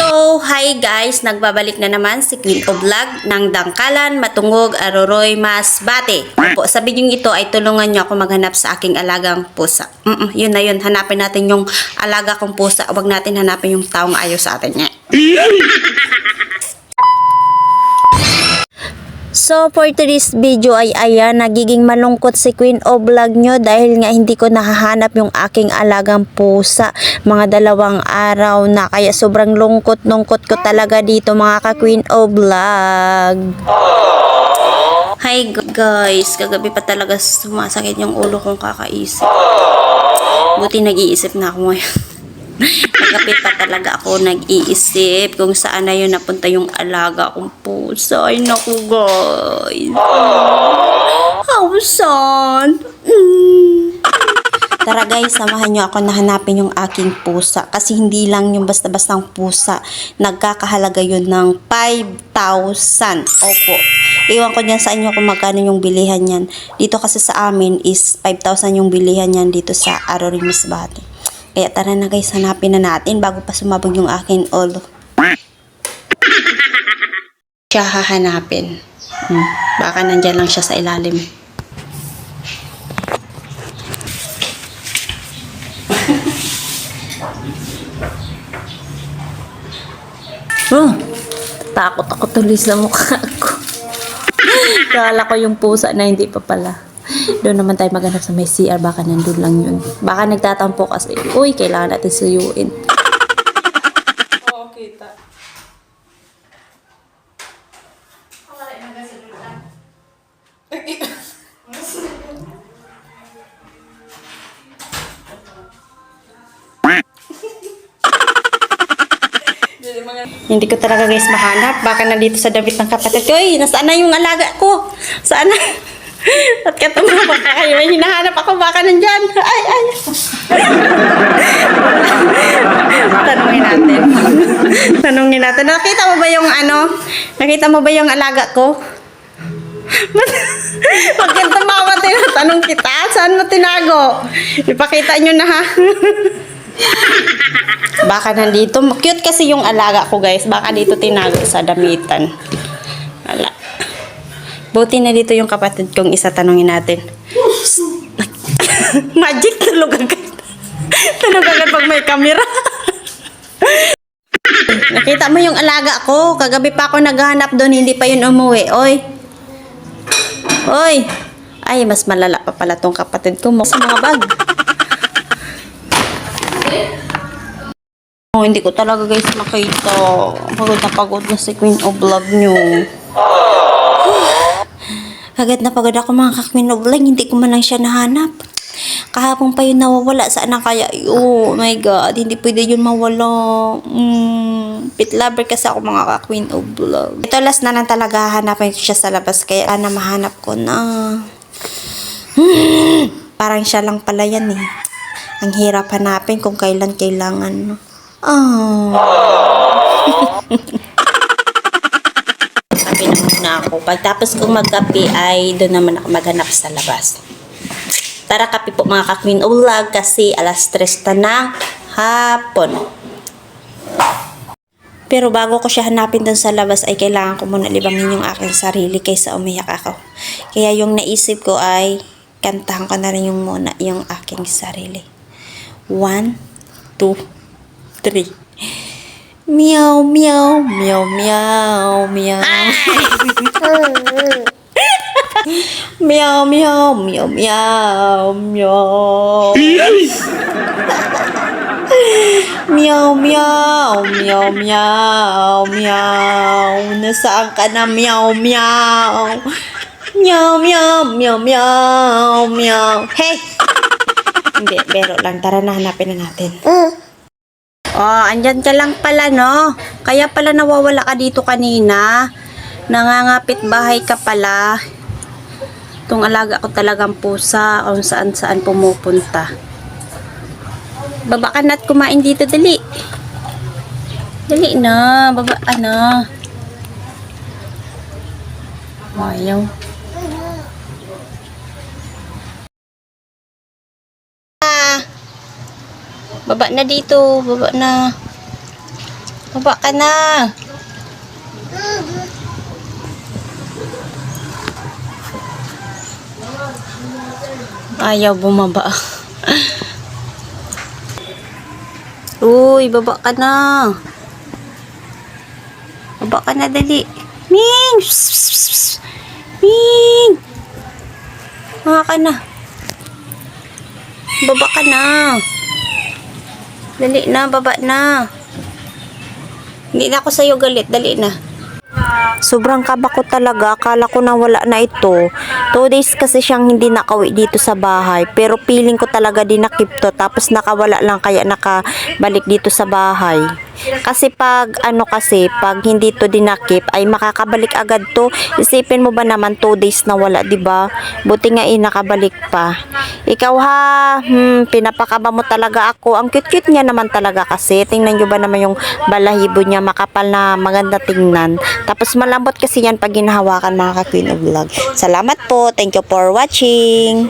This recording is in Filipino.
So, hi guys! Nagbabalik na naman si Queen of Vlog ng Dangkalan, Matungog, Aroroy, Masbate. Opo, sa bidyong ito ay tulungan niyo ako maghanap sa aking alagang pusa. Yun na yun, hanapin natin yung alaga kong pusa. Huwag natin hanapin yung taong ayaw sa atin niya. So, for today's video ay ayan, nagiging malungkot si Queen of Vlog nyo dahil nga hindi ko nahahanap yung aking alagang pusa. Mga 2 araw na, kaya sobrang lungkot ko talaga dito mga ka-Queen of Vlog. Hi guys, kagabi pa talaga sumasakit yung ulo kong kakaisip. Buti nag-iisip na ako ngayon. Nagkapit pa talaga ako nag-iisip kung saan na yun napunta yung alaga kong pusa. Ay naku guys. How sad. Tara guys, samahan nyo ako na hanapin yung aking pusa. Kasi hindi lang yung basta-bastang pusa. Nagkakahalaga yun ng 5,000. Opo. Iwan ko dyan sa inyo kung magkano yung bilihan yan. Dito kasi sa amin is 5,000 yung bilihan yan dito sa Aroroy, Masbate. Kaya tara na guys, hanapin na natin bago pa sumabog yung aking ulo. Siya hahanapin. Baka nandyan lang siya sa ilalim. Takot ako tuloy sa mukha ko. Kala ko yung pusa na hindi pa pala. Doon naman tayo maghanap sa may CR, baka nandun lang yun. Baka nagtatampo kasi, uy, kailangan natin suyuin. Oo, kita. Hindi ko talaga guys mahanap. Baka nandito sa damit ng kapatid ko. Uy, nasaan na yung alaga ko? Saan na? At katumama ka kayo. May hinahanap ako. Baka nandyan. Ay, ay. Tanungin natin. Tanungin natin. Nakita mo ba yung ano? Nakita mo ba yung alaga ko? Pag yung tumawa, tinatanong kita. Saan mo tinago? Ipakita nyo na ha. Baka nandito. Cute kasi yung alaga ko guys. Baka dito tinago sa damitan. Wala. Buti na dito yung kapatid kong isa. Tanungin natin. Magic, tulog agad. Tulog agad pag may camera. Nakita mo yung alaga ko. Kagabi pa ako naghahanap doon. Hindi pa yun umuwi. Oy. Oy. Ay, mas malala pa pala tong kapatid ko. Sa mga bag. Oh, hindi ko talaga guys makita. Pagod na si Queen of Vlog nyo. Agad na pagod ako mga ka-Queen of Vlog. Hindi ko man lang siya nahanap. Kahapon pa yun nawawala. Saan na kaya? Oh my God. Hindi pwede yun mawala. Pit lover kasi ako mga ka-Queen of Vlog. Ito last na lang talaga hanapin ko siya sa labas. Kaya na mahanap ko na. Parang siya lang pala yan eh. Ang hirap hanapin kung kailan kailangan. Kape na muna ako. Pagtapos kong magkape ay doon naman ako maghanap sa labas. Tara kape po mga ka-Queen of Vlog kasi alas 3 na ng hapon. Pero bago ko siya hanapin doon sa labas ay kailangan ko muna libangin yung aking sarili kaysa umiyak ako. Kaya yung naisip ko ay kantahan ko na rin yung muna yung aking sarili. 1, 2, 3. Meow, meow, meow, meow, meow. Meow, meow, meow, meow, meow. Meow, meow, meow, meow, meow. Nasaan ka na? Meow, meow. Meow, meow, meow, meow, meow. Hey! Hindi, bero lang. Tara na, hanapin na natin. Oh, andyan ka lang pala, no? Kaya pala nawawala ka dito kanina. Nangangapit bahay ka pala. Itong alaga ko talagang pusa kung saan-saan pumupunta. Baba ka na at kumain dito, dali. Dali na, baba ka na. Ayaw. Baba na dito, baba na. Baba ka na. Ayaw bumaba. Uy, baba ka na. Baba ka na, dali. Ming! Ming! Baba ka na. Baba ka na. Dali na, baba na. Hindi na ako sa'yo galit, dali na. Sobrang kaba ko talaga. Akala ko na wala na ito. 2 days kasi siyang hindi nakauwi dito sa bahay. Pero feeling ko talaga dinakip to. Tapos nakawala lang kaya nakabalik dito sa bahay. Kasi pag pag hindi to dinakip ay makakabalik agad to. Isipin mo ba naman 2 days na wala, 'di ba? Buti nga nakabalik pa. Ikaw ha, pinapakaba mo talaga ako. Ang cute-cute niya naman talaga kasi. Tingnan niyo ba naman yung balahibo niya, makapal na maganda tingnan. Tapos malambot kasi yan pag ginahawakan, mga ka-Queen of Vlog. Salamat po. Thank you for watching.